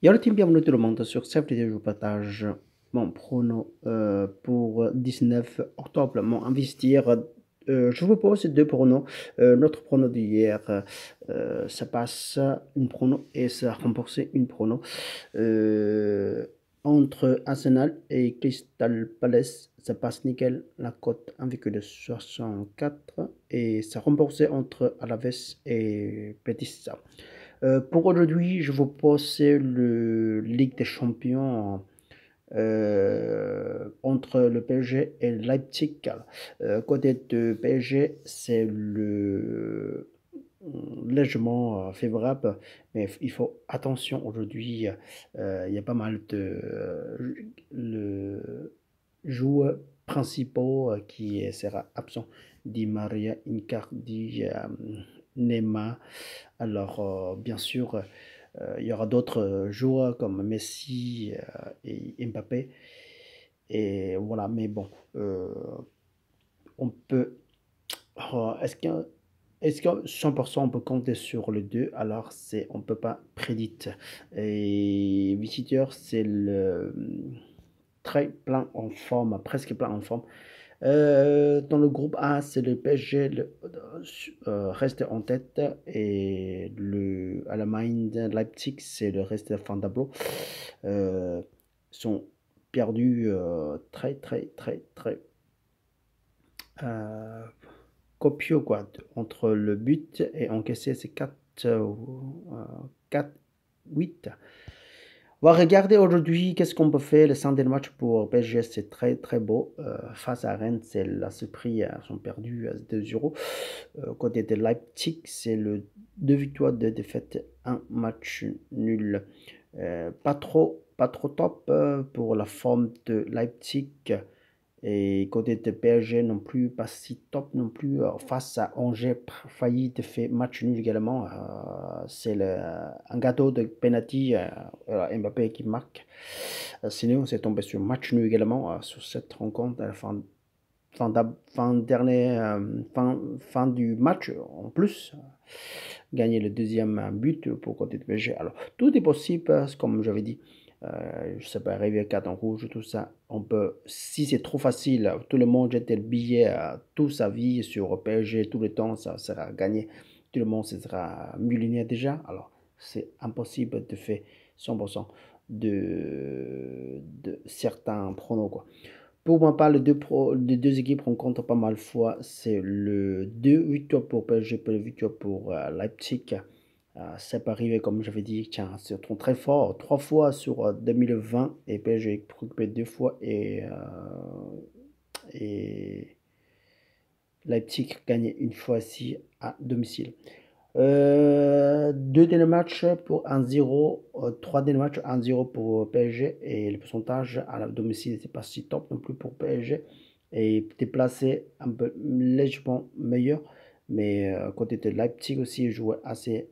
Yo le team, bienvenue tout le monde. Sur cette vidéo, je vous partage mon prono pour 19 octobre. Mon investir, je vous pose deux pronos. Notre prono d'hier, ça passe une prono et ça a remboursé une prono. Euh, Entre Arsenal et Crystal Palace, ça passe nickel. La cote 1,64 et ça a remboursé entre Alaves et Betis. Pour aujourd'hui, je vous pose le Ligue des Champions entre le PSG et Leipzig. Côté de PSG, c'est le légèrement favorable, mais il faut attention aujourd'hui. Il y a pas mal de le joueurs principaux qui sera absent. Di Maria, Icardi, Neymar. Alors, bien sûr, il y aura d'autres joueurs comme Messi et Mbappé. Et voilà, mais bon, on peut. Est-ce que 100% on peut compter sur le 2? Alors, on ne peut pas prédire. Et visiteur, c'est le très plein en forme, presque plein en forme. Dans le groupe A, c'est le PSG reste en tête et le Allemagne Leipzig, c'est le reste de fin de tableau. Sont perdus très, très, très, très euh, copieux quoi. Entre le but et encaissé, c'est 4, 8. On va regarder aujourd'hui qu'est-ce qu'on peut faire. Le centre de match pour PSG, c'est très très beau. Face à Rennes, c'est la surprise, ils sont perdus à 2-0. Côté de Leipzig, c'est le 2 victoires, 2 défaites, un match nul. Pas trop top pour la forme de Leipzig. Et côté de PSG non plus, pas si top non plus. Face à Angers, failli de faire match nul également. C'est un gâteau de penalty, Mbappé qui marque. Sinon, c'est tombé sur match nul également sur cette rencontre à la fin du match en plus. Gagner le deuxième but pour côté de PSG. Alors, tout est possible, comme j'avais dit. Ça peut arriver à carton rouge, tout ça. On peut, si c'est trop facile, tout le monde jette le billet toute sa vie sur PSG, tout le temps, ça sera gagné. Tout le monde sera millionnaire déjà. Alors, c'est impossible de faire 100% de certains pronos, quoi. Pour ma part, les deux équipes rencontrent pas mal de fois. C'est le 2 victoires pour PSG, pour le victoire pour Leipzig. Ça peut arriver, comme j'avais dit, tiens, c'est très fort. 3 fois sur 2020 et PSG récupéré 2 fois et Leipzig gagné une fois ici à domicile. Deux derniers matchs pour 1-0, trois derniers matchs 1-0 pour PSG et le pourcentage à la domicile n'était pas si top non plus pour PSG et déplacé un peu légèrement meilleur, mais côté de Leipzig aussi jouait assez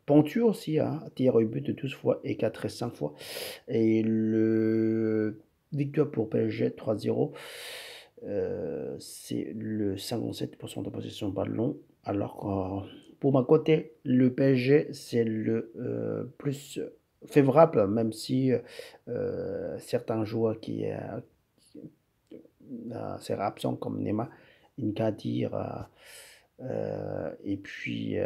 pointu aussi, hein, tir au but de 12 fois et 4 et 5 fois et le victoire pour PSG 3-0. C'est le 57% de possession de ballon alors que pour ma côté, le PSG, c'est le plus favorable, même si certains joueurs qui seraient absents comme Neymar, Inkadir, et puis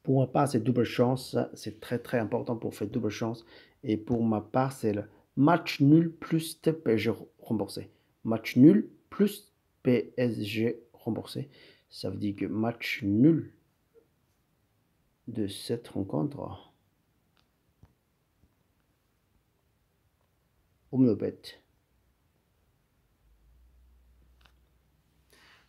pour ma part, c'est double chance, c'est très très important pour faire double chance. Et pour ma part, c'est le match nul plus de PSG remboursé. Match nul plus PSG remboursé. Ça veut dire que match nul de cette rencontre Omnobet.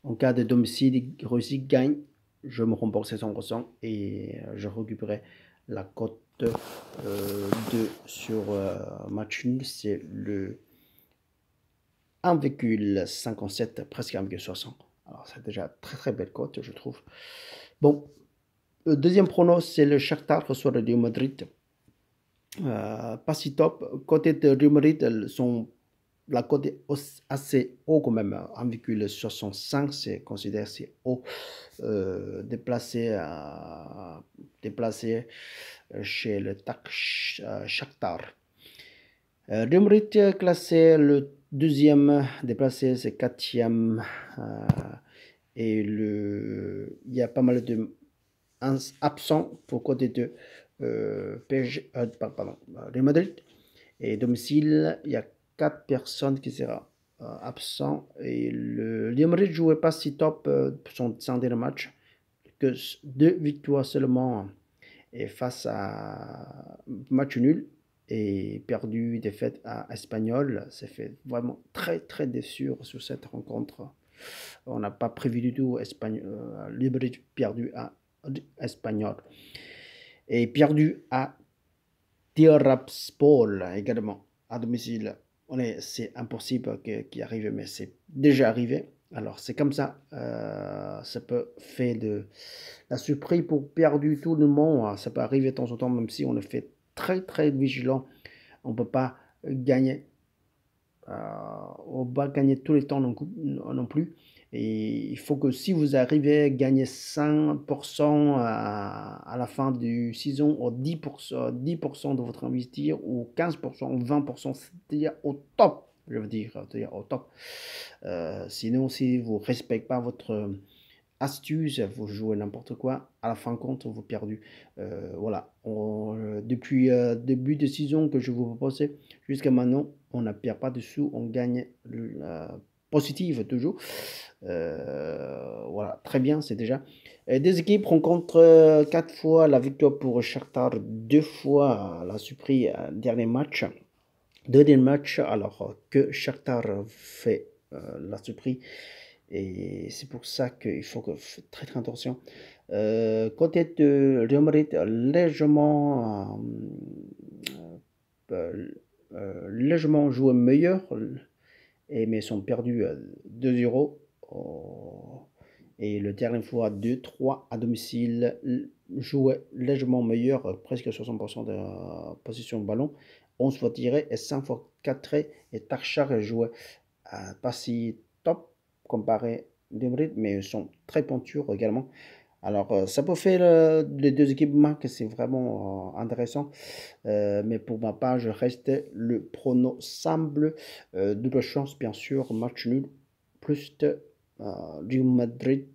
En cas de domicile réussi gagne, je me rembourse 100% et je récupérerai la cote sur match nul, c'est le 1,57, presque 1,60. Alors c'est déjà très très belle cote, je trouve. Bon, le deuxième prono, c'est le Shakhtar reçoit le Real Madrid. Pas si top. Côté de Real Madrid, la cote est assez haut quand même. 1,65, c'est considéré assez haut. Déplacé déplacé chez le Shakhtar. Real Madrid classé le deuxième, déplacé c'est quatrième. Et il y a pas mal de absents pour côté de PSG, pardon, Real Madrid. Et domicile, il y a 4 personnes qui seront absents. Et le Real Madrid ne jouait pas si top son dernier match, que 2 victoires seulement. Et face à match nul et perdu, défaite à Espanyol, c'est fait vraiment très très déçu sur cette rencontre. On n'a pas prévu du tout Libre perdu à Espanyol et perdu à Tiraspol également à domicile. C'est impossible qu'il arrive, mais c'est déjà arrivé. Alors c'est comme ça, ça peut faire de la surprise pour perdre tout le monde. Ça peut arriver de temps en temps, même si on est fait très très vigilant. On ne peut pas gagner. On va gagner tout le temps non plus. Et il faut que si vous arrivez à gagner 5% à la fin du saison, ou 10% de votre investir, ou 15%, ou 20%, c'est-à-dire au top, je veux dire, c'est-à-dire au top. Sinon, si vous ne respectez pas votre astuce, vous jouez n'importe quoi, à la fin compte, vous perdez. Voilà, depuis début de saison que je vous propose, jusqu'à maintenant, on ne perd pas de sous, on gagne positive toujours. Voilà, très bien, c'est déjà. Des équipes rencontrent 4 fois la victoire pour Shakhtar, 2 fois la surprise dernier match. Deuxième match, alors que Shakhtar fait la surprise. Et c'est pour ça qu'il faut que très très attention. Côté de Real Madrid, légèrement joué meilleur, mais sont perdus 2-0. Et le dernier fois 2-3 à domicile, jouait légèrement meilleur, presque 60% de position de ballon. 11 fois tiré et 5 fois 4 et Tarchar jouait pas si top comparé à Madrid, mais ils sont très pointures également. Alors, ça peut faire les deux équipes marquent, c'est vraiment intéressant. Mais pour ma part, je reste le prono semble. Double chance, bien sûr, match nul, plus du Madrid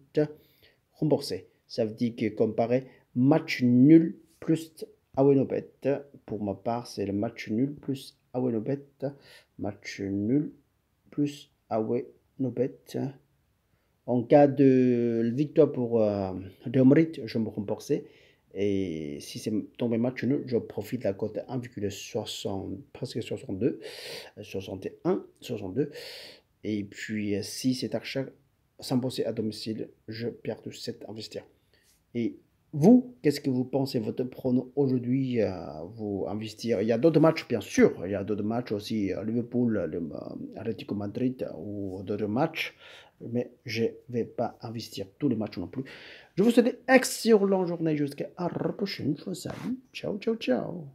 remboursé. Ça veut dire que comparé match nul plus Awenobet. Pour ma part, c'est le match nul plus Awenobet. Match nul plus Awenobet. En cas de victoire pour Real Madrid, je me rembourser. Et si c'est tombé match nul, je profite de la cote 1,60, presque 62, 61, 62. Et puis, si c'est achat sans bosser à domicile, je perds tout cet investir. Et vous, qu'est-ce que vous pensez votre prono aujourd'hui vous investir? Il y a d'autres matchs, bien sûr. Il y a d'autres matchs aussi, Liverpool, Atlético Madrid ou d'autres matchs. Mais je ne vais pas investir tous les matchs non plus. Je vous souhaite une excellente journée jusqu'à la prochaine fois. Salut, ciao, ciao, ciao.